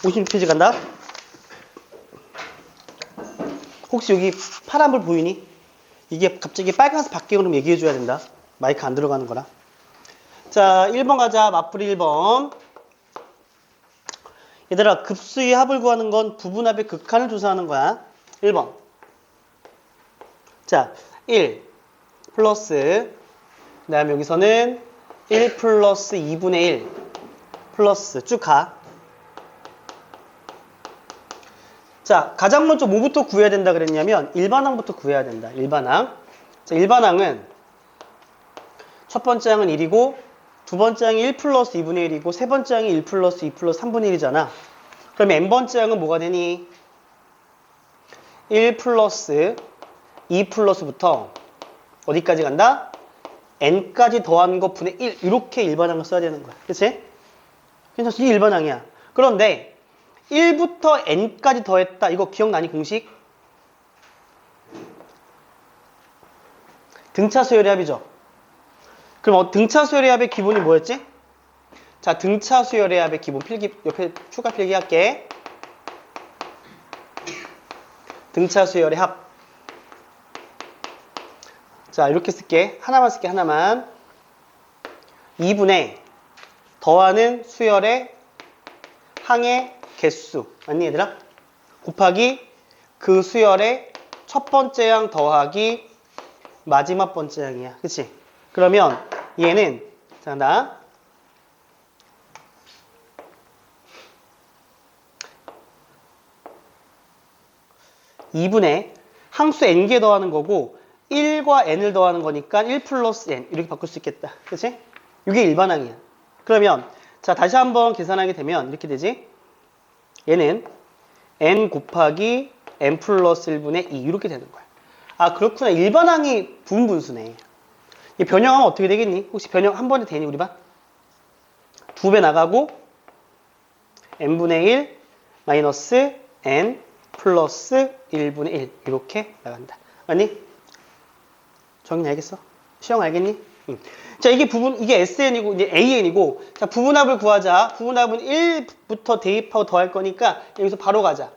56페이지 간다. 혹시 여기 파란불 보이니? 이게 갑자기 빨간색 바뀌고 그러면 얘기해줘야 된다. 마이크 안 들어가는 거라. 자, 1번 가자. 맞풀이 1번. 얘들아, 급수의 합을 구하는 건 부분합의 극한을 조사하는 거야. 1번. 자, 1 플러스, 그 다음에 여기서는 1 플러스 2분의 1 플러스 쭉 가. 자, 가장 먼저 뭐부터 구해야 된다 그랬냐면 일반항부터 구해야 된다. 일반항. 자, 일반항은 첫 번째 항은 1이고 두 번째 항이 1 플러스 2분의 1이고 세 번째 항이 1 플러스 2 플러스 3분의 1이잖아. 그럼 n번째 항은 뭐가 되니? 1 플러스 2 플러스부터 어디까지 간다? n까지 더한 거 분의 1 이렇게 일반항을 써야 되는 거야. 그치? 괜찮지? 이게 일반항이야. 그런데 1부터 n까지 더했다. 이거 기억나니 공식? 등차수열의 합이죠. 그럼 등차수열의 합의 기본이 뭐였지? 자, 등차수열의 합의 기본 필기 옆에 추가 필기할게. 등차수열의 합. 자, 이렇게 쓸게. 하나만 쓸게. 하나만. 2분의 더하는 수열의 항의 개수. 맞니 얘들아? 곱하기 그 수열의 첫 번째 항 더하기 마지막 번째 항이야. 그치? 그러면 얘는 자, 나 2분의 항수 n개 더하는 거고 1과 n을 더하는 거니까 1 플러스 n 이렇게 바꿀 수 있겠다. 그치? 이게 일반항이야. 그러면 자, 다시 한번 계산하게 되면 이렇게 되지. 얘는 n 곱하기 n 플러스 1분의 2 이렇게 되는 거야. 아, 그렇구나. 일반항이 부분분수네. 이 변형하면 어떻게 되겠니? 혹시 변형 한 번에 되니 우리 반? 2배 나가고 n분의 1 마이너스 n 플러스 1분의 1 이렇게 나간다. 맞니? 정인 알겠어? 시영 알겠니? 응. 자, 이게 SN이고 이제 AN이고 자, 부분합을 구하자. 부분합은 1부터 대입하고 더할 거니까 여기서 바로 가자.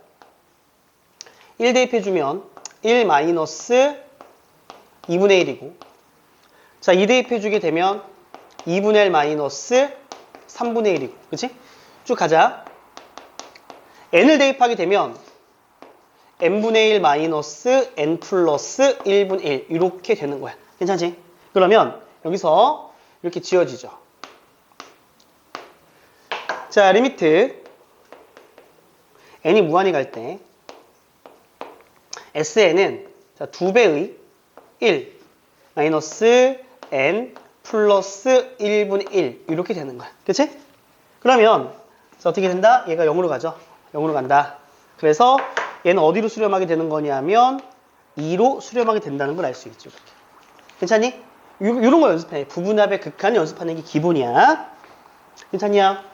1 대입해 주면 1 마이너스 2분의 1이고 자, 2 대입해 주게 되면 2분의 1 마이너스 3분의 1이고 그치? 쭉 가자. n을 대입하게 되면 n분의 1 마이너스 n 플러스 1분의 1 이렇게 되는 거야. 괜찮지? 그러면 여기서 이렇게 지워지죠. 자, 리미트 n이 무한히 갈 때 sn은 자, 2배의 1 마이너스 n 플러스 1분의 1 이렇게 되는 거야. 그치? 그러면 어떻게 된다? 얘가 0으로 가죠. 0으로 간다. 그래서 얘는 어디로 수렴하게 되는 거냐면 2로 수렴하게 된다는 걸 알 수 있죠. 이렇게. 괜찮니? 이런 거 연습해. 부분합의 극한 연습하는 게 기본이야. 괜찮냐?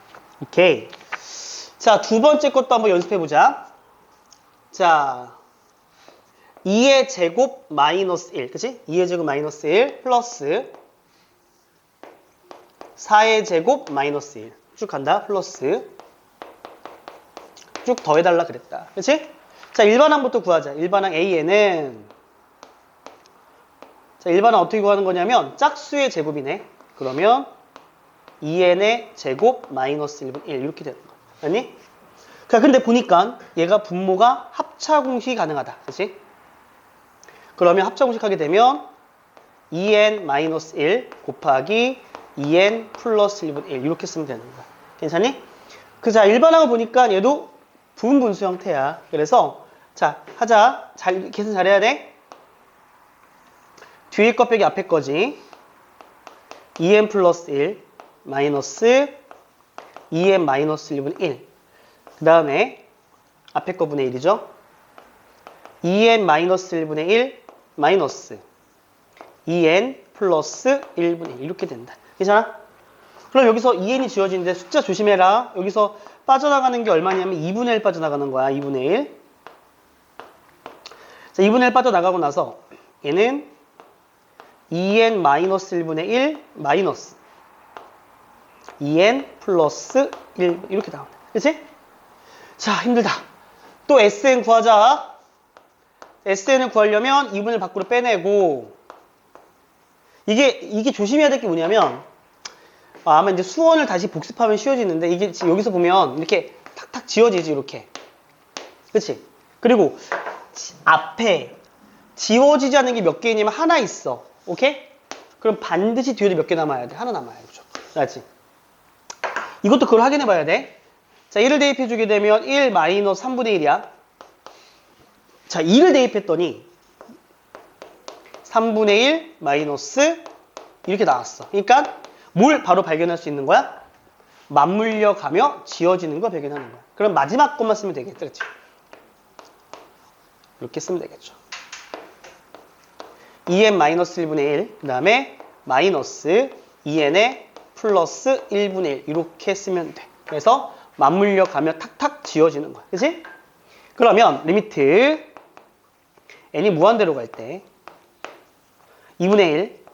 오케이. 자, 두 번째 것도 한번 연습해보자. 자, 2의 제곱 마이너스 1. 그치? 2의 제곱 마이너스 1 플러스 4의 제곱 마이너스 1. 쭉 간다. 플러스 쭉 더해달라 그랬다. 그치? 자, 일반항부터 구하자. 일반항 AN은 자, 일반항 어떻게 구하는 거냐면 짝수의 제곱이네. 그러면 2n의 제곱 마이너스 1분 1 이렇게 되는 거야. 아니? 자, 근데 보니까 얘가 분모가 합차 공식이 가능하다. 그치? 그러면 합차 공식 하게 되면 2n 마이너스 1 곱하기 2n 플러스 1분 1 이렇게 쓰면 되는 거야. 괜찮니? 자, 일반항을 보니까 얘도 부분분수 형태야. 그래서 자, 하자. 계산 잘해야 돼. 뒤에 거 빼기 앞에 거지. 2n 플러스 1 마이너스 2n 마이너스 1분의 1. 그 다음에 앞에 거 분의 1이죠. 2n 마이너스 1분의 1 마이너스 2n 플러스 1분의 1 이렇게 된다. 괜찮아? 그럼 여기서 2n이 지워지는데 숫자 조심해라. 여기서 빠져나가는 게 얼마냐면 2분의 1 빠져나가는 거야. 2분의 1. 자, 2분의 1 빠져나가고 나서 얘는 2n 마이너스 1분의 1 마이너스 2n 플러스 1 이렇게 나온다. 그치? 자, 힘들다. 또 SN 구하자. SN을 구하려면 2분의 밖으로 빼내고, 이게 조심해야 될 게 뭐냐면, 아마 이제 수원을 다시 복습하면 쉬워지는데, 이게 지금 여기서 보면 이렇게 탁탁 지워지지, 이렇게. 그치? 그리고 앞에 지워지지 않는 게 몇 개 있냐면 하나 있어. 오케이? 그럼 반드시 뒤에도 몇 개 남아야 돼. 하나 남아야 돼. 알지? 이것도 그걸 확인해 봐야 돼. 자, 1을 대입해 주게 되면 1 마이너스 3분의 1이야. 자, 2를 대입했더니 3분의 1 마이너스 이렇게 나왔어. 그러니까 뭘 바로 발견할 수 있는 거야? 맞물려 가며 지워지는 거 발견하는 거야. 그럼 마지막 것만 쓰면 되겠다. 그치? 이렇게 쓰면 되겠죠. 2n 마이너스 1분의 1, 그 다음에 마이너스 2n에 플러스 1분의 1 이렇게 쓰면 돼. 그래서 맞물려 가며 탁탁 지워지는 거야. 그치? 그러면 리미트 n이 무한대로 갈 때 2분의 1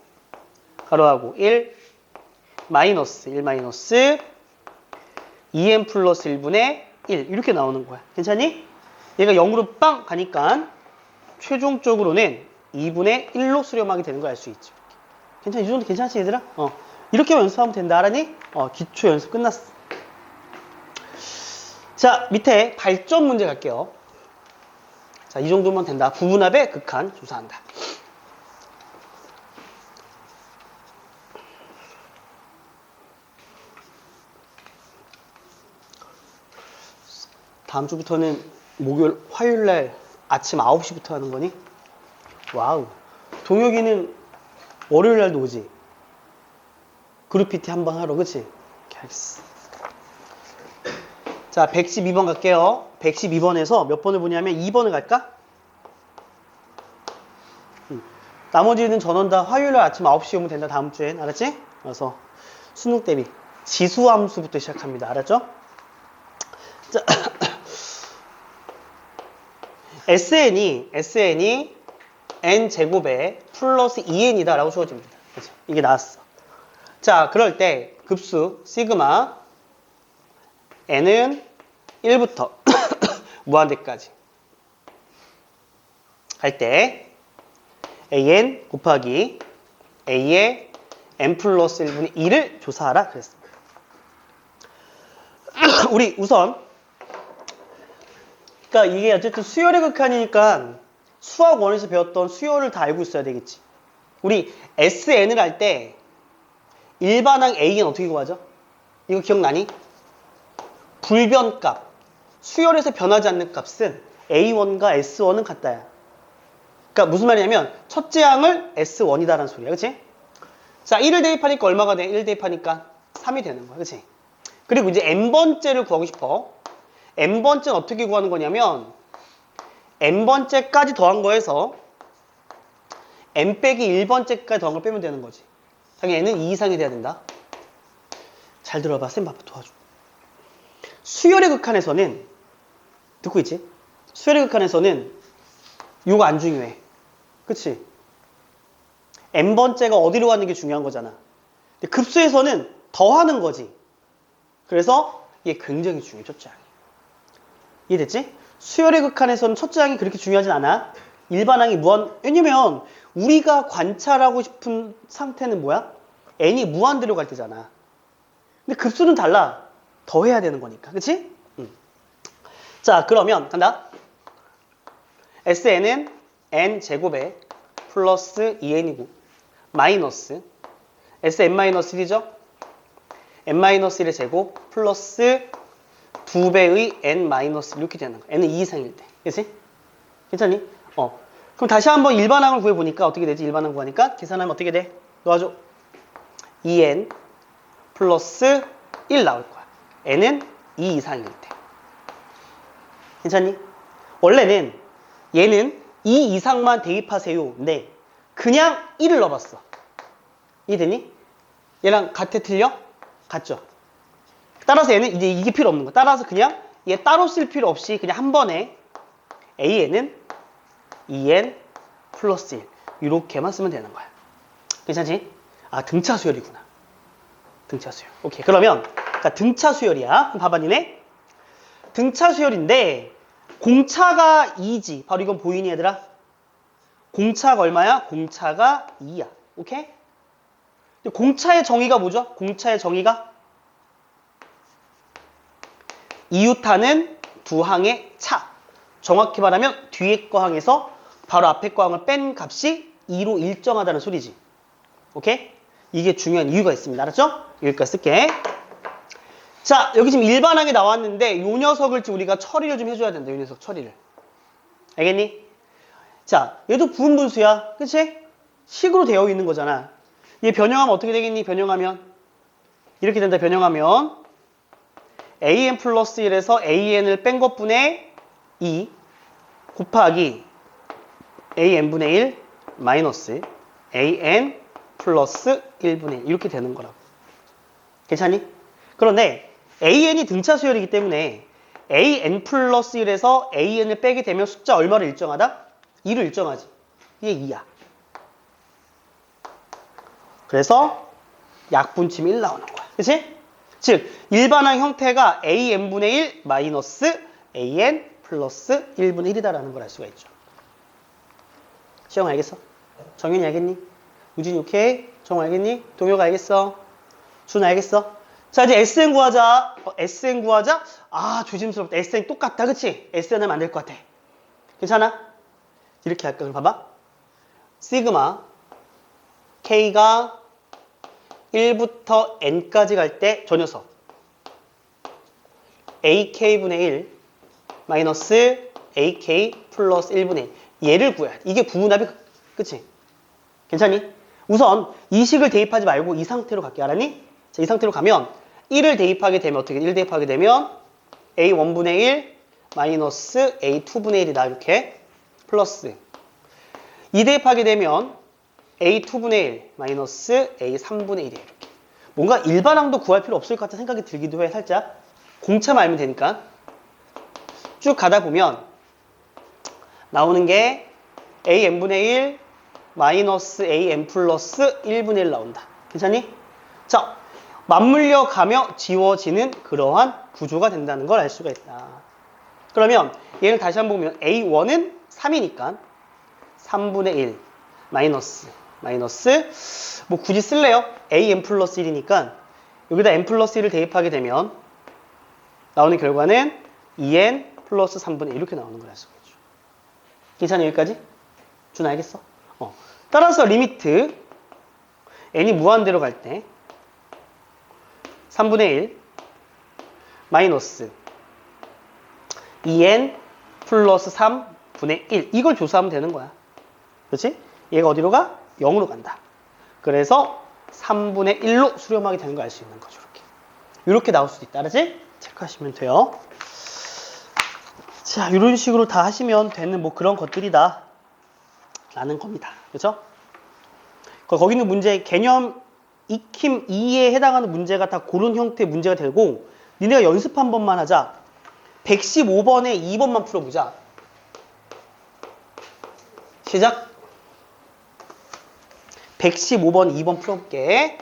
가로하고 1 마이너스 1 마이너스 2n 플러스 1분의 1 이렇게 나오는 거야. 괜찮니? 얘가 0으로 빵 가니까 최종적으로는 2분의 1로 수렴하게 되는 걸 알 수 있죠. 괜찮아? 이 정도 괜찮지 얘들아? 이렇게만 연습하면 된다. 알았니? 기초 연습 끝났어. 자, 밑에 발전 문제 갈게요. 자, 이 정도면 된다. 부분합의 극한 조사한다. 다음 주부터는 목요일, 화요일날 아침 9시부터 하는 거니? 와우. 동혁이는 월요일날도 오지? 그룹 PT 한번 하러, 그치? 알겠어. 자, 112번 갈게요. 112번에서 몇 번을 보냐면 2번을 갈까? 나머지는 전원 다 화요일날 아침 9시에 오면 된다. 다음 주엔. 알았지? 그래서 수능 대비 지수함수부터 시작합니다. 알았죠? 자, SN이 n제곱에 플러스 2n이다 라고 주어집니다. 그치? 이게 나왔어. 자, 그럴 때 급수 시그마 n은 1부터 무한대까지 할 때 an 곱하기 a의 n 플러스 1분의 2를 조사하라 그랬습니다. 우리 우선 그러니까 이게 어쨌든 수열의 극한이니까 수학 원에서 배웠던 수열을 다 알고 있어야 되겠지. 우리 SN을 할 때 일반항 AN 어떻게 구하죠? 이거 기억나니? 불변값. 수열에서 변하지 않는 값은 A1과 S1은 같다야. 그러니까 무슨 말이냐면 첫째 항을 S1이다라는 소리야. 그치? 자, 1을 대입하니까 얼마가 돼? 1 대입하니까 3이 되는 거야. 그치? 그리고 이제 n번째를 구하고 싶어. n번째는 어떻게 구하는 거냐면 n번째까지 더한 거에서 n 빼기 1번째까지 더한 걸 빼면 되는 거지. 당연히 n은 2 이상이 돼야 된다. 잘 들어봐. 쌤 바빠 도와줘. 수열의 극한에서는 듣고 있지? 수열의 극한에서는 이거 안 중요해. 그치? n번째가 어디로 가는 게 중요한 거잖아. 근데 급수에서는 더하는 거지. 그래서 이게 굉장히 중요해. 첫째 항이. 이해됐지? 수열의 극한에서는 첫째 항이 그렇게 중요하진 않아. 일반항이 왜냐면 우리가 관찰하고 싶은 상태는 뭐야? n이 무한대로 갈 때잖아. 근데 급수는 달라. 더해야 되는 거니까. 그치? 자, 그러면 간다. SN은 n제곱에 플러스 2n이고 마이너스 SN-1이죠? n-1의 제곱 플러스 2배의 n-1 이렇게 되는 거야. n은 2 이상일 때. 그치? 괜찮니? 그럼 다시 한번 일반항을 구해보니까 어떻게 되지? 일반항 구하니까 계산하면 어떻게 돼? 놓아줘. 2n 플러스 1 나올 거야. n은 2 이상일 때. 괜찮니? 원래는 얘는 2 이상만 대입하세요. 네. 그냥 1을 넣어봤어. 이해되니? 얘랑 같아 틀려? 같죠? 따라서 얘는 이제 이게 필요 없는 거야. 따라서 그냥 얘 따로 쓸 필요 없이 그냥 한 번에 AN은 2N 플러스 1 이렇게만 쓰면 되는 거야. 괜찮지? 아, 등차 수열이구나. 등차 수열. 오케이. 그러면 그러니까 등차 수열이야. 그럼 봐봐 니네. 등차 수열인데 공차가 2지. 바로 이건 보이니 얘들아? 공차가 얼마야? 공차가 2야. 오케이? 공차의 정의가 뭐죠? 공차의 정의가 이웃하는 두 항의 차. 정확히 말하면 뒤에 거 항에서 바로 앞에 거 항을 뺀 값이 2로 일정하다는 소리지. 오케이? 이게 중요한 이유가 있습니다. 알았죠? 여기까지 쓸게. 자, 여기 지금 일반항이 나왔는데 요 녀석을 지금 우리가 처리를 좀 해줘야 된다. 요 녀석 처리를. 알겠니? 자, 얘도 부분분수야. 그치? 식으로 되어 있는 거잖아. 얘 변형하면 어떻게 되겠니? 변형하면 이렇게 된다. 변형하면 an 플러스 1에서 an을 뺀 것분의 2 곱하기 an분의 1 마이너스 an 플러스 1분의 1 이렇게 되는 거라고. 괜찮니? 그런데 an이 등차 수열이기 때문에 an 플러스 1에서 an을 빼게 되면 숫자 얼마를 일정하다? 2를 일정하지. 이게 2야. 그래서 약분치면 1 나오는 거야. 그치? 즉 일반항 형태가 an분의 1 마이너스 an 플러스 1분의 1이다라는 걸 알 수가 있죠. 시영 알겠어? 정윤이 알겠니? 우진이 오케이? 정 알겠니? 동효가 알겠어? 준 알겠어? 자 이제 SN 구하자. SN 구하자? 아 조심스럽다. SN 똑같다. 그치? SN 하면 안 될 것 같아. 괜찮아? 이렇게 할까? 그럼 봐봐. 시그마 K가 1부터 N까지 갈 때 저 녀석 AK분의 1 마이너스 AK 플러스 1분의 1 얘를 구해야 돼. 이게 부분합이 그치? 괜찮니? 우선 이 식을 대입하지 말고 이 상태로 갈게. 알았니? 자, 이 상태로 가면 1을 대입하게 되면 어떻게 돼? 1 대입하게 되면 A1분의 1 마이너스 A2분의 1이다. 이렇게 플러스 2 대입하게 되면 A2분의 1 마이너스 A3분의 1이에요. 이렇게. 뭔가 일반항도 구할 필요 없을 것 같은 생각이 들기도 해. 살짝 공차만 알면 되니까 쭉 가다 보면 나오는 게 AN분의 1 마이너스 AN 플러스 1분의 1 나온다. 괜찮니? 자, 맞물려 가며 지워지는 그러한 구조가 된다는 걸 알 수가 있다. 그러면 얘를 다시 한번 보면 A1은 3이니까 3분의 1 마이너스 뭐 굳이 쓸래요? AN 플러스 1이니까 여기다 N 플러스 1을 대입하게 되면 나오는 결과는 2N 플러스 3분의 1 이렇게 나오는 걸 알 수가 있죠. 괜찮아 여기까지? 준 알겠어? 따라서 리미트 n이 무한대로 갈 때 3분의 1 마이너스 2n 플러스 3분의 1 이걸 조사하면 되는 거야. 그렇지? 얘가 어디로 가? 0으로 간다. 그래서 3분의 1로 수렴하게 되는 걸 알 수 있는 거죠. 이렇게 나올 수도 있다. 알았지? 체크하시면 돼요. 자, 이런 식으로 다 하시면 되는 뭐 그런 것들이다 라는 겁니다. 그렇죠? 거기 있는 문제 개념 익힘 2에 해당하는 문제가 다 그런 형태의 문제가 되고 니네가 연습 한 번만 하자. 115번에 2번만 풀어보자. 시작. 115번 2번 풀어볼게.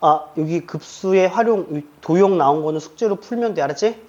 아, 여기 급수의 활용, 도용 나온 거는 숙제로 풀면 돼. 알았지?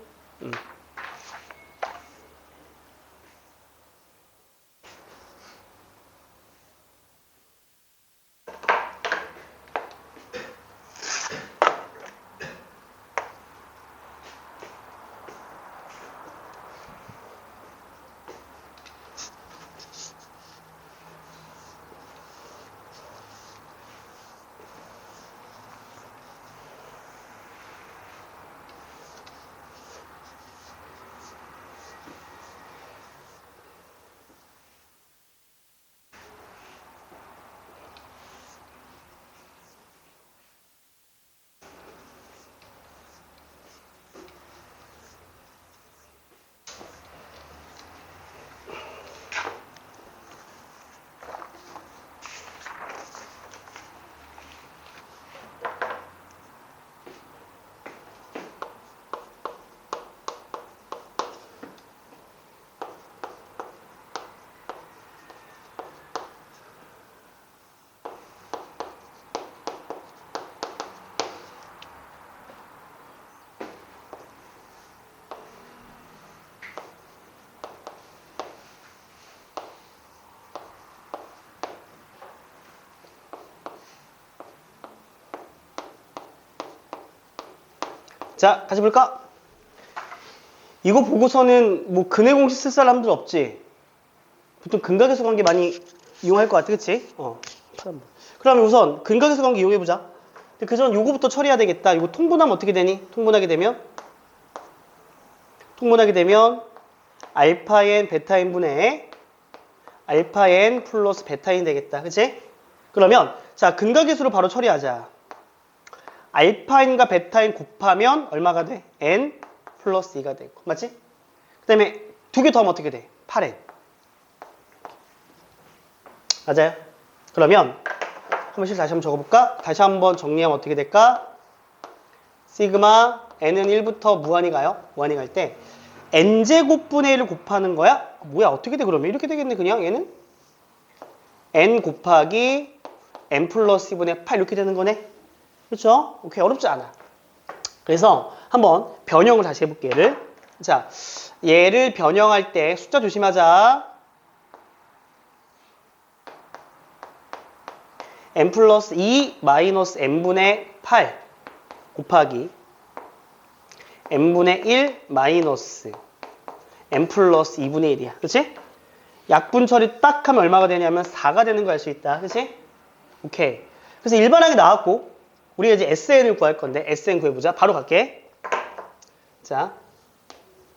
자, 같이 볼까? 이거 보고서는 뭐 근해 공식 쓸 사람들 없지? 보통 근각에서 관계 많이 이용할 것 같아, 그치? 그럼 우선 근각에서 관계 이용해보자. 근데 그 전 요거부터 처리해야 되겠다. 이거 통분하면 어떻게 되니? 통분하게 되면 알파 n 베타 n 분의 알파 n 플러스 베타 n 되겠다, 그치? 그러면 자, 근각의 수로 바로 처리하자. 알파 n과 베타 n 곱하면 얼마가 돼? n 플러스 2가 되고, 맞지? 그 다음에 두 개 더하면 어떻게 돼? 8n. 맞아요? 그러면 한 번씩 다시 한번 적어볼까? 다시 한번 정리하면 어떻게 될까? 시그마 n은 1부터 무한히 가요. 무한히 갈 때 n제곱분의 1을 곱하는 거야? 뭐야, 어떻게 돼 그러면? 이렇게 되겠네, 그냥 얘는 n 곱하기 n 플러스 2분의 8 이렇게 되는 거네. 그렇죠? 오케이, 어렵지 않아. 그래서 한번 변형을 다시 해볼게. 얘를 변형할 때 숫자 조심하자. n 플러스 2 마이너스 n분의 8 곱하기 n분의 1 마이너스 n 플러스 2분의 1이야. 그치? 약분 처리 딱 하면 얼마가 되냐면 4가 되는 거 알 수 있다. 그치? 오케이. 그래서 일반하게 나왔고 우리가 이제 SN을 구할 건데 SN 구해보자. 바로 갈게. 자,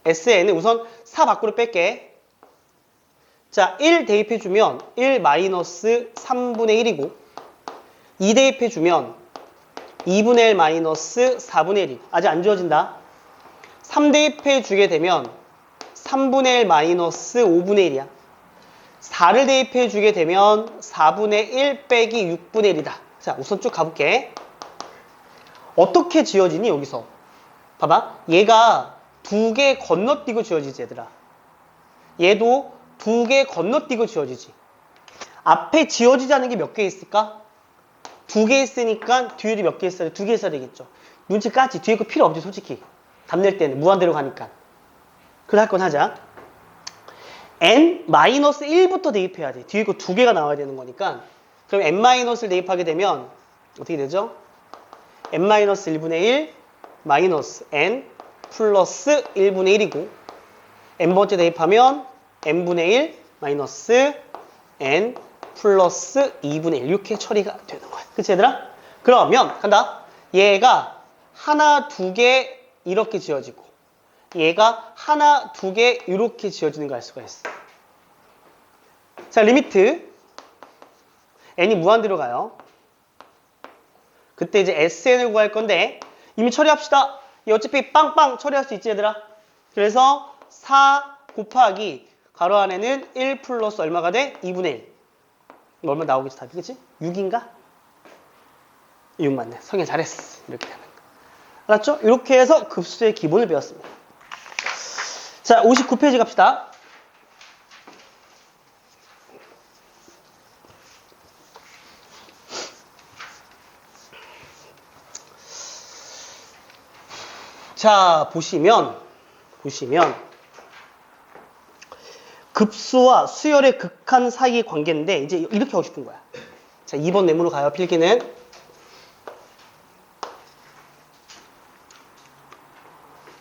SN은 우선 4 밖으로 뺄게. 자, 1 대입해주면 1 마이너스 3분의 1이고 2 대입해주면 2분의 1 마이너스 4분의 1이고 아직 안 지워진다. 3 대입해주게 되면 3분의 1 마이너스 5분의 1이야. 4를 대입해주게 되면 4분의 1 빼기 6분의 1이다. 자, 우선 쭉 가볼게. 어떻게 지어지니 여기서? 봐봐. 얘가 두 개 건너뛰고 지어지지 얘들아. 얘도 두 개 건너뛰고 지어지지. 앞에 지어지지 않은 게 몇 개 있을까? 두 개 있으니까 뒤에 몇 개 있어야 돼? 두 개 있어야 되겠죠. 눈치 까지. 뒤에 거 필요 없지 솔직히. 답 낼 때는 무한대로 가니까. 그래서 할 건 하자. n-1부터 대입해야 돼. 뒤에 거 두 개가 나와야 되는 거니까. 그럼 n-를 대입하게 되면 어떻게 되죠? n-1분의 1 마이너스 n 플러스 1분의 1이고 n번째 대입하면 n분의 1 마이너스 n 플러스 2분의 1 이렇게 처리가 되는 거야. 그치 얘들아? 그러면 간다. 얘가 하나, 두 개 이렇게 지어지고 얘가 하나, 두 개 이렇게 지어지는 거 알 수가 있어. 자, 리미트 n이 무한대로 가요. 그때 이제 SN을 구할 건데 이미 처리합시다. 이 어차피 빵빵 처리할 수 있지 얘들아. 그래서 4 곱하기 가로 안에는 1 플러스 얼마가 돼? 2분의 1. 얼마 나오겠지 답이 그치? 6인가? 6 맞네. 성현 잘했어. 이렇게 하는 거. 알았죠? 이렇게 해서 급수의 기본을 배웠습니다. 자, 59페이지 갑시다. 자, 보시면 급수와 수열의 극한 사이의 관계인데 이제 이렇게 하고 싶은 거야. 자, 2번 내문으로 가요. 필기는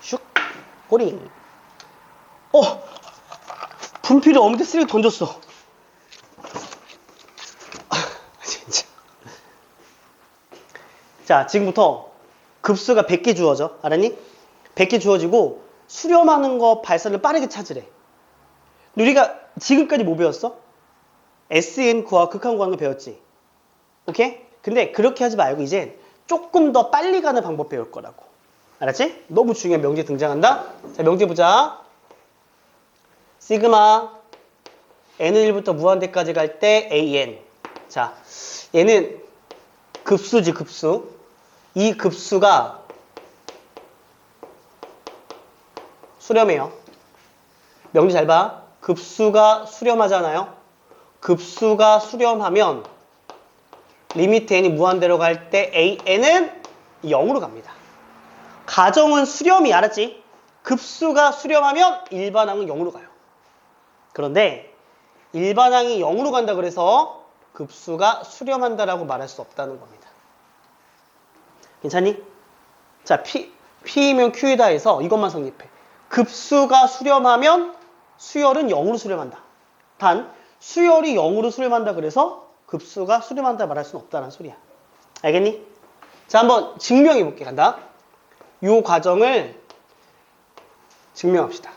슉 꼬링. 분필을 엄대 쓰레기 던졌어. 진짜. 자, 지금부터 급수가 100개 주어져. 알았니? 100개 주어지고 수렴하는 거 발산을 빠르게 찾으래. 우리가 지금까지 뭐 배웠어? SN 구하고 극한 구하는 거 배웠지? 오케이? 근데 그렇게 하지 말고 이제 조금 더 빨리 가는 방법 배울 거라고. 알았지? 너무 중요한 명제 등장한다. 자, 명제 보자. 시그마 n은 1부터 무한대까지 갈 때 an. 자, 얘는 급수지, 급수. 이 급수가 수렴해요. 명제 잘 봐. 급수가 수렴하잖아요. 급수가 수렴하면 리미트 n이 무한대로 갈 때 an은 0으로 갑니다. 가정은 수렴이, 알았지? 급수가 수렴하면 일반항은 0으로 가요. 그런데 일반항이 0으로 간다 그래서 급수가 수렴한다라고 말할 수 없다는 겁니다. 괜찮니? 자, P이면 Q이다 해서 이것만 성립해. 급수가 수렴하면 수열은 0으로 수렴한다. 단 수열이 0으로 수렴한다 그래서 급수가 수렴한다 말할 수는 없다는 소리야. 알겠니? 자, 한번 증명해 볼게. 간다. 이 과정을 증명합시다.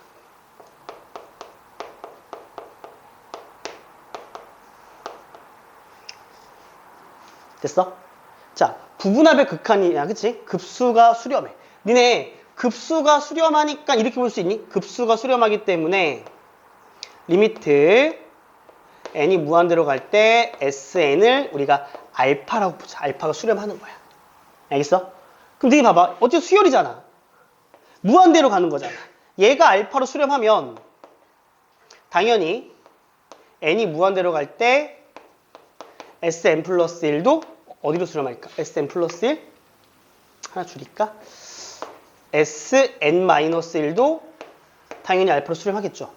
됐어? 자, 부분합의 극한이야, 그치? 급수가 수렴해. 니네 급수가 수렴하니까 이렇게 볼 수 있니? 급수가 수렴하기 때문에 리미트 n이 무한대로 갈 때 sn을 우리가 알파라고 보자. 알파가 수렴하는 거야. 알겠어? 그럼 니네 봐봐. 어쨌든 수열이잖아. 무한대로 가는 거잖아. 얘가 알파로 수렴하면 당연히 n이 무한대로 갈 때 sn 플러스 1도 어디로 수렴할까? sn 플러스 1 하나 줄일까? sn 마이너스 1도 당연히 알파로 수렴하겠죠.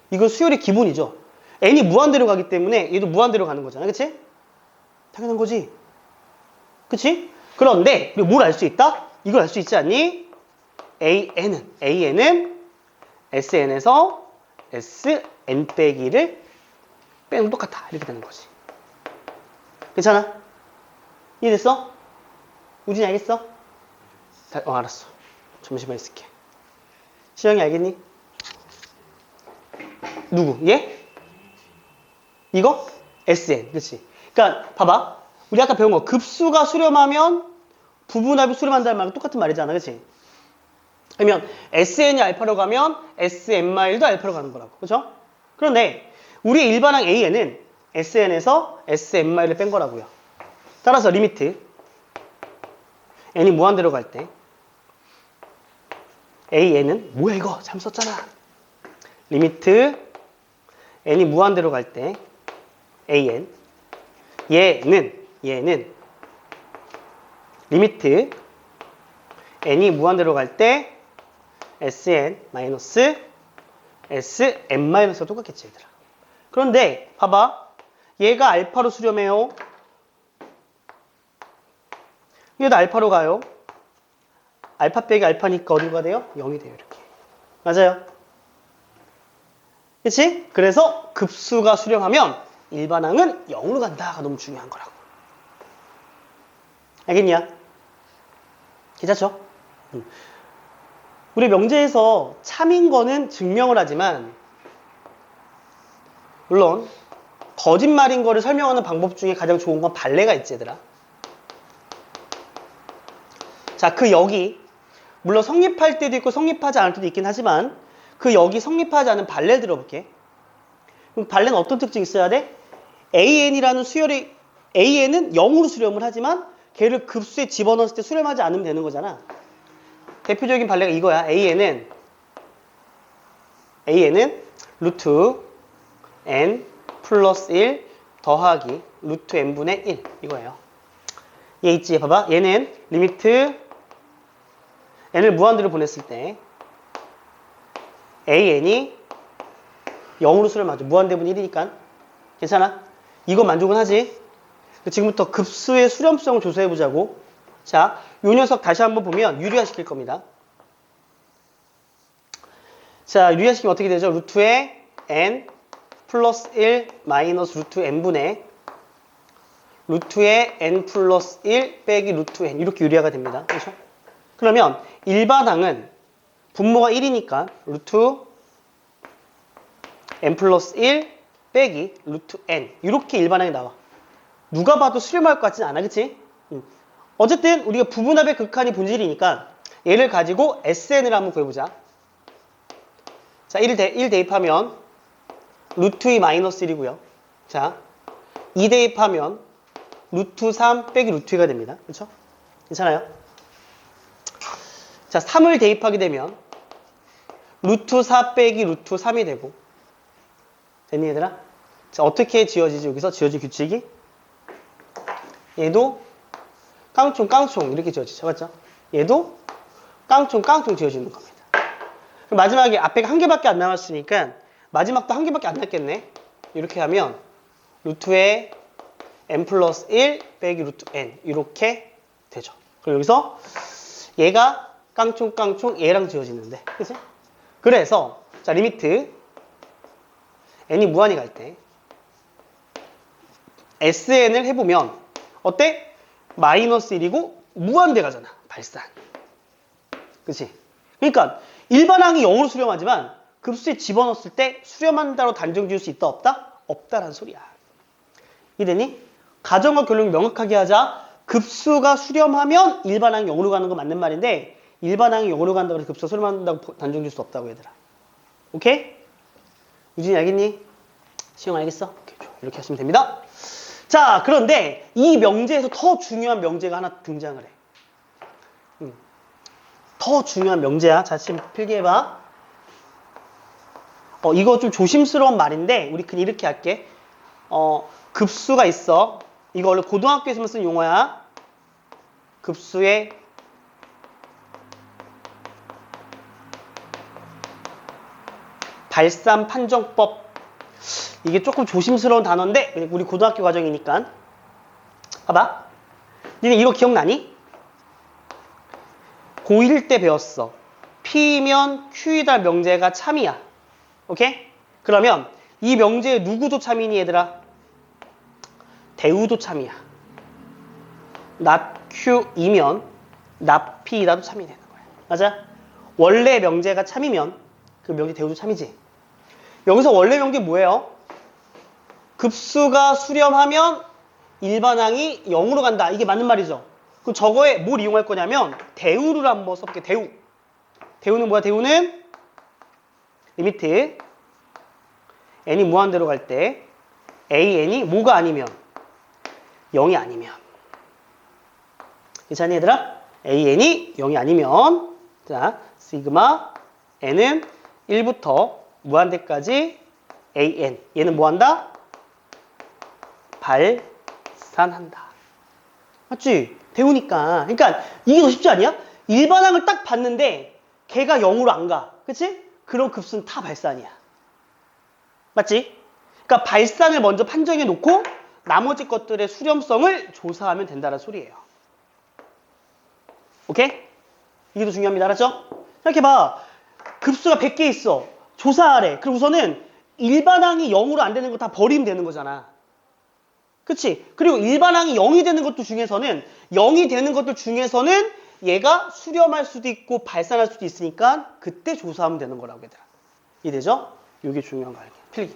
이건 수열의 기본이죠. n이 무한대로 가기 때문에 얘도 무한대로 가는 거잖아. 그치? 당연한 거지. 그치? 그런데 우리가 뭘 알 수 있다? 이걸 알 수 있지 않니? an은 sn에서 sn 빼기를 빼면 똑같아. 이렇게 되는 거지. 괜찮아? 이해됐어? 우진이 알겠어? 알았어. 잠시만 있을게. 시영이 알겠니? 누구? 얘? 이거? SN. 그치? 그러니까 봐봐. 우리 아까 배운 거 급수가 수렴하면 부분합이 수렴한다는 말은 똑같은 말이잖아. 그치? 그러면 SN이 알파로 가면 SN-도 알파로 가는 거라고. 그죠? 그런데 우리의 일반항 AN은 SN에서 SN-를 뺀 거라고요. 따라서 리미트 n이 무한대로 갈 때 AN은 뭐야 이거? 잘못 썼잖아. 리미트 n이 무한대로 갈 때 AN 얘는 리미트 n이 무한대로 갈 때 SN 마이너스 SM 마이너스가 똑같겠지 얘들아. 그런데 봐봐. 얘가 알파로 수렴해요. 얘도 알파로 가요. 알파 빼기 알파니까 어디가 돼요? 0이 돼요. 이렇게. 맞아요. 그치? 그래서 급수가 수렴하면 일반항은 0으로 간다가 너무 중요한 거라고. 알겠냐? 괜찮죠? 우리 명제에서 참인 거는 증명을 하지만 물론 거짓말인 거를 설명하는 방법 중에 가장 좋은 건 발레가 있지 얘들아. 자, 그 여기 물론 성립할 때도 있고 성립하지 않을 때도 있긴 하지만 그 여기 성립하지 않은 발레를 들어볼게. 그럼 발레는 어떤 특징이 있어야 돼? AN이라는 수열이 AN은 0으로 수렴을 하지만 걔를 급수에 집어넣었을 때 수렴하지 않으면 되는 거잖아. 대표적인 발레가 이거야. AN은 루트 n 플러스 1 더하기 루트 n분의 1 이거예요. 얘 있지? 봐봐. 얘는 리미트 n을 무한대로 보냈을 때 an이 0으로 수렴하죠. 무한대분 1이니까. 괜찮아? 이거 만족은 하지? 지금부터 급수의 수렴성을 조사해보자고. 자, 요 녀석 다시 한번 보면 유리화 시킬 겁니다. 자, 유리화 시키면 어떻게 되죠? 루트의 n 플러스 1 마이너스 루트 n분의 루트의 n 플러스 1 빼기 루트 n 이렇게 유리화가 됩니다. 그렇죠? 그러면 일반항은 분모가 1이니까 루트 n 플러스 1 빼기 루트 n 이렇게 일반항이 나와. 누가 봐도 수렴할 것 같진 않아. 그치? 어쨌든 우리가 부분합의 극한이 본질이니까 얘를 가지고 SN을 한번 구해보자. 자, 1 대입하면 루트 2 마이너스 1이고요. 자, 2 대입하면 루트 3 빼기 루트 2가 됩니다. 그렇죠? 괜찮아요? 자, 3을 대입하게 되면 루트 4 빼기 루트 3이 되고 됐니 얘들아? 자, 어떻게 지어지지? 여기서 지어진 규칙이 얘도 깡총 이렇게 지어지죠. 맞죠? 얘도 깡총 지어지는 겁니다. 그럼 마지막에 앞에가 한 개밖에 안 남았으니까 마지막도 한 개밖에 안 남겠네. 이렇게 하면 루트의 n 플러스 1 빼기 루트 n 이렇게 되죠. 그럼 여기서 얘가 깡총 얘랑 지어지는데 그치? 그래서 자 리미트 n이 무한히 갈 때 SN을 해보면 어때? 마이너스 1이고 무한대 가잖아. 발산. 그치? 그러니까 일반항이 0으로 수렴하지만 급수에 집어넣었을 때 수렴한다로 단정 지을 수 있다 없다? 없다라는 소리야. 이해되니? 가정과 결론을 명확하게 하자. 급수가 수렴하면 일반항이 0으로 가는 거 맞는 말인데 일반항이 0으로 간다고 해서 급수가 수렴한다고 단정 지을 수 없다고 얘들아. 오케이? 유진이 알겠니? 시영 알겠어? 오케이, 좋아. 이렇게 하시면 됩니다. 자, 그런데 이 명제에서 더 중요한 명제가 하나 등장을 해. 더 중요한 명제야. 자, 지금 필기해봐. 이거 좀 조심스러운 말인데 우리 그냥 이렇게 할게. 급수가 있어. 이거 원래 고등학교에서만 쓴 용어야. 급수의 발산 판정법. 이게 조금 조심스러운 단어인데 우리 고등학교 과정이니까 봐봐. 니네 이거 기억나니? 고1 때 배웠어. P면 Q이다 명제가 참이야. 오케이? 그러면 이 명제에 누구도 참이니 얘들아? 대우도 참이야. not Q이면 not P이다도 참이 되는 거야. 맞아? 원래 명제가 참이면 그 명제 대우도 참이지. 여기서 원래 명제 뭐예요? 급수가 수렴하면 일반항이 0으로 간다. 이게 맞는 말이죠. 그럼 저거에 뭘 이용할 거냐면 대우를 한번 써볼게. 대우. 대우는 뭐야? 대우는 리미트 n이 무한대로 갈 때 an이 뭐가 아니면 0이 아니면 괜찮니 얘들아? an이 0이 아니면 자 시그마 n은 1부터 무한대까지 an 얘는 뭐한다? 발산한다. 맞지? 대우니까. 그러니까 이게 더 쉽지 않냐? 일반항을 딱 봤는데 걔가 0으로 안 가. 그치? 그럼 급수는 다 발산이야. 맞지? 그러니까 발산을 먼저 판정해 놓고 나머지 것들의 수렴성을 조사하면 된다는 소리예요. 오케이? 이게 더 중요합니다. 알았죠? 생각해봐. 급수가 100개 있어. 조사하래. 그럼 우선은 일반항이 0으로 안 되는 거 다 버리면 되는 거잖아. 그치? 그리고 일반항이 0이 되는 것들 중에서는 0이 되는 것들 중에서는 얘가 수렴할 수도 있고 발산할 수도 있으니까 그때 조사하면 되는 거라고 얘들아. 이해되죠? 이게 중요한 거 알게. 필기.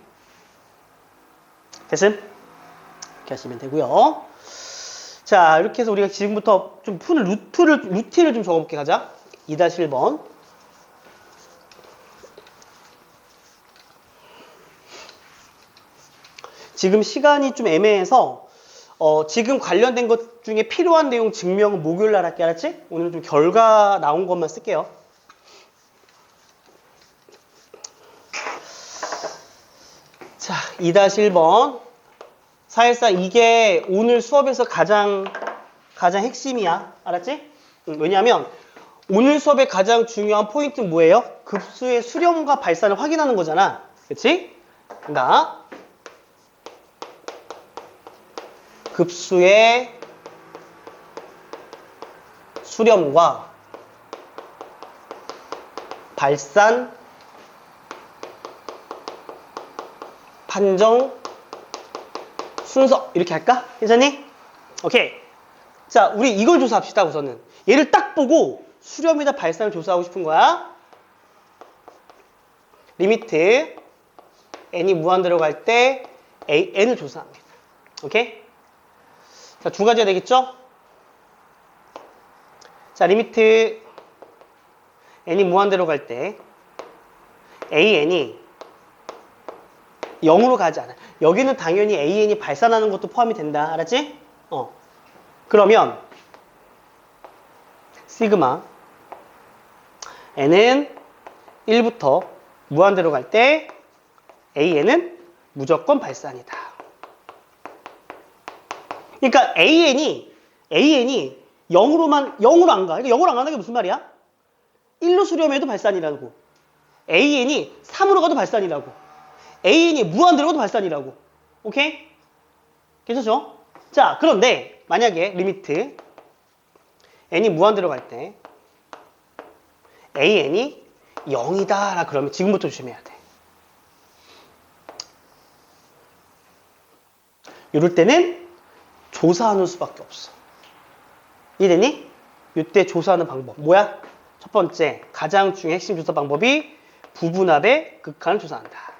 됐음? 이렇게 하시면 되고요. 자, 이렇게 해서 우리가 지금부터 좀 푸는 루틴을 좀 적어볼게 가자. 2-1번. 지금 시간이 좀 애매해서 지금 관련된 것 중에 필요한 내용 증명은 목요일 날 할게. 알았지? 오늘은 좀 결과 나온 것만 쓸게요. 자, 2-1번. 사실상 이게 오늘 수업에서 가장 핵심이야. 알았지? 왜냐하면 오늘 수업의 가장 중요한 포인트는 뭐예요? 급수의 수렴과 발산을 확인하는 거잖아. 그치? 나 급수의 수렴과 발산 판정 순서 이렇게 할까? 괜찮니? 오케이. 자, 우리 이걸 조사합시다. 우선은 얘를 딱 보고 수렴이나 발산을 조사하고 싶은 거야. 리미트 n이 무한대로 갈 때 n을 조사합니다. 오케이? 자, 두 가지가 되겠죠? 자, 리미트 n이 무한대로 갈 때 an이 0으로 가지 않아. 여기는 당연히 an이 발산하는 것도 포함이 된다. 알았지? 그러면 시그마 n은 1부터 무한대로 갈 때 an은 무조건 발산이다. 그러니까 an이 0으로 안 가. 그러니까 0으로 안 가는 게 무슨 말이야? 1로 수렴해도 발산이라고. an이 3으로 가도 발산이라고. an이 무한대로 가도 발산이라고. 오케이? 괜찮죠? 자, 그런데 만약에 리미트 n이 무한대로 갈 때 an이 0이다 라 그러면 지금부터 조심해야 돼. 이럴 때는 조사하는 수밖에 없어. 이해되니? 이때 조사하는 방법 뭐야? 첫 번째, 가장 중요한 핵심 조사 방법이 부분합의 극한을 조사한다.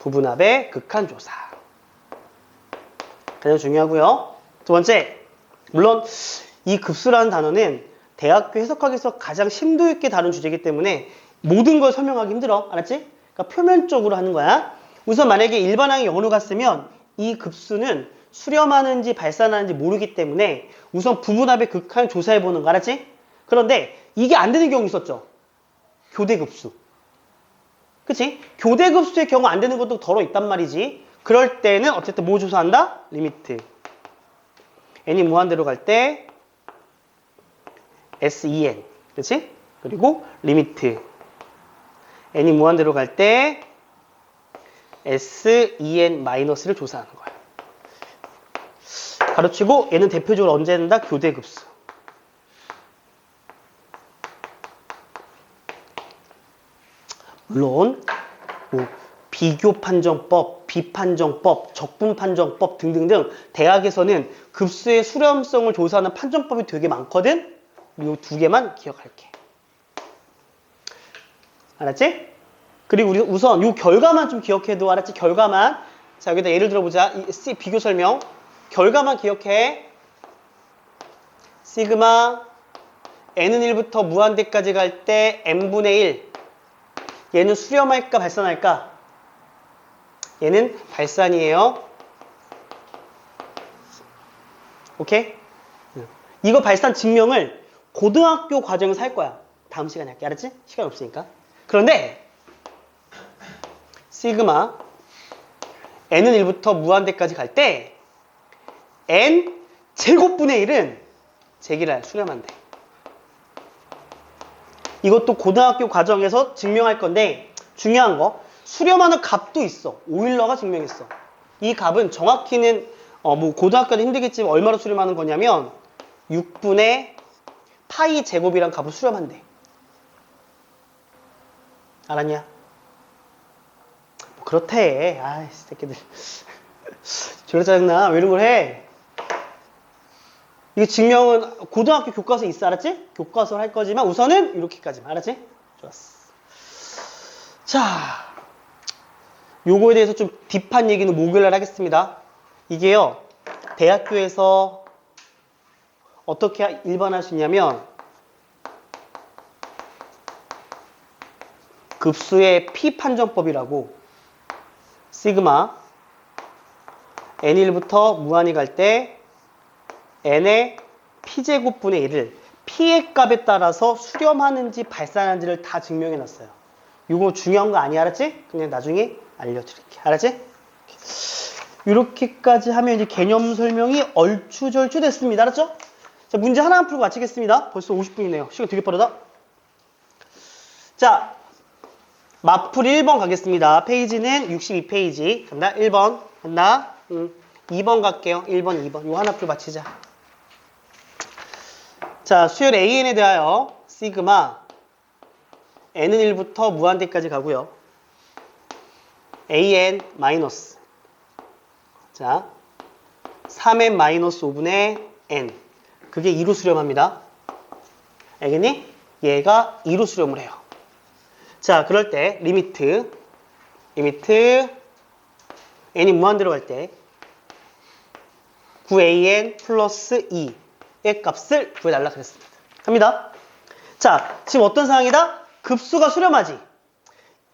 부분합의 극한 조사. 가장 중요하고요. 두 번째, 물론 이 급수라는 단어는 대학교 해석학에서 가장 심도 있게 다룬 주제이기 때문에 모든 걸 설명하기 힘들어. 알았지? 그러니까 표면적으로 하는 거야. 우선 만약에 일반항이 0으로 갔으면 이 급수는 수렴하는지 발산하는지 모르기 때문에 우선 부분합의 극한을 조사해 보는 거. 알았지? 그런데 이게 안 되는 경우 있었죠? 교대급수. 그치? 교대급수의 경우 안 되는 것도 덜어 있단 말이지. 그럴 때는 어쨌든 뭐 조사한다? 리미트 n이 무한대로 갈 때 sen, 그치? 그리고 리미트 n이 무한대로 갈 때 sen-를 조사하는 거야. 가로치고 얘는 대표적으로 언제 된다? 교대급수. 물론 뭐 비교판정법, 비판정법, 적분판정법 등등등 대학에서는 급수의 수렴성을 조사하는 판정법이 되게 많거든? 이 두 개만 기억할게. 알았지? 그리고 우리 우선 이 결과만 좀 기억해도. 알았지? 결과만. 자, 여기다 예를 들어보자. 이 C 비교 설명. 결과만 기억해. 시그마 n은 1부터 무한대까지 갈 때 n분의 1. 얘는 수렴할까 발산할까? 얘는 발산이에요. 오케이? 이거 발산 증명을 고등학교 과정에서 할 거야. 다음 시간에 할게. 알았지? 시간 없으니까. 그런데 시그마 n은 1부터 무한대까지 갈 때 n 제곱분의 1은 제기를 수렴한대. 이것도 고등학교 과정에서 증명할 건데 중요한 거 수렴하는 값도 있어. 오일러가 증명했어. 이 값은 정확히는 뭐 고등학교는 힘들겠지만 얼마로 수렴하는 거냐면 6분의 파이 제곱이란 값을 수렴한대. 알았냐? 뭐 그렇대. 아이 새끼들. 저래 짜증나. 왜 이런 걸 해? 이게 증명은 고등학교 교과서에 있어. 알았지? 교과서를 할 거지만 우선은 이렇게까지만. 알았지? 좋았어. 자, 요거에 대해서 좀 딥한 얘기는 목요일날 하겠습니다. 이게요, 대학교에서 어떻게 일반할 수 있냐면 급수의 P판정법이라고 시그마 n1부터 무한히 갈 때 n의 P제곱분의 1을 P의 값에 따라서 수렴하는지 발산하는지를 다 증명해놨어요. 이거 중요한 거 아니야. 알았지? 그냥 나중에 알려드릴게. 알았지? 이렇게까지 하면 이제 개념 설명이 얼추절추 됐습니다. 알았죠? 자, 문제 하나만 풀고 마치겠습니다. 벌써 50분이네요. 시간 되게 빠르다. 자, 마풀 1번 가겠습니다. 페이지는 62페이지. 간다. 1번. 간다. 2번 갈게요. 1번, 2번. 요 하나 풀고 마치자. 자, 수열 AN에 대하여 시그마 N은 1부터 무한대까지 가고요. AN 마이너스. 자, 3N 마이너스 5분의 N. 그게 2로 수렴합니다. 알겠니? 얘가 2로 수렴을 해요. 자, 그럴 때 리미트 n이 무한대로 갈 때 9an 플러스 2의 값을 구해달라 그랬습니다. 갑니다. 자, 지금 어떤 상황이다? 급수가 수렴하지.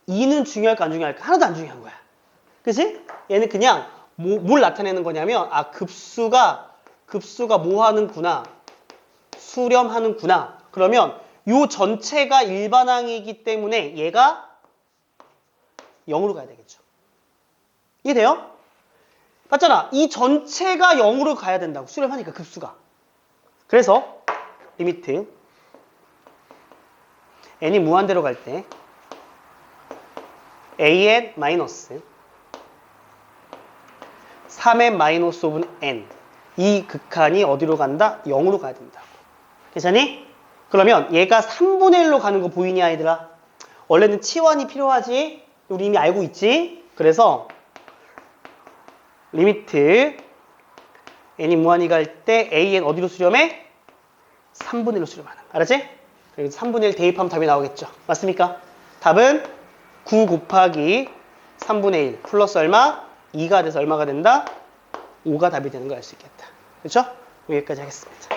2는 중요할까 안 중요할까? 하나도 안 중요한 거야. 그치? 얘는 그냥 뭘 나타내는 거냐면 급수가 뭐 하는구나. 수렴하는구나. 그러면 요 전체가 일반항이기 때문에 얘가 0으로 가야 되겠죠. 이해돼요? 맞잖아. 이 전체가 0으로 가야 된다고. 수렴하니까 급수가. 그래서 리미트 n이 무한대로 갈 때 an 마이너스 3n 마이너스 5분 n 이 극한이 어디로 간다? 0으로 가야 된다고. 괜찮니? 그러면 얘가 3분의 1로 가는 거 보이니 아이들아? 원래는 치환이 필요하지? 우리 이미 알고 있지? 그래서 리미트 n이 무한히 갈 때 an 어디로 수렴해? 3분의 1로 수렴하는 거. 알았지? 그래서 3분의 1 대입하면 답이 나오겠죠. 맞습니까? 답은 9 곱하기 3분의 1 플러스 얼마? 2가 돼서 얼마가 된다? 5가 답이 되는 걸 알 수 있겠다. 그렇죠? 여기까지 하겠습니다.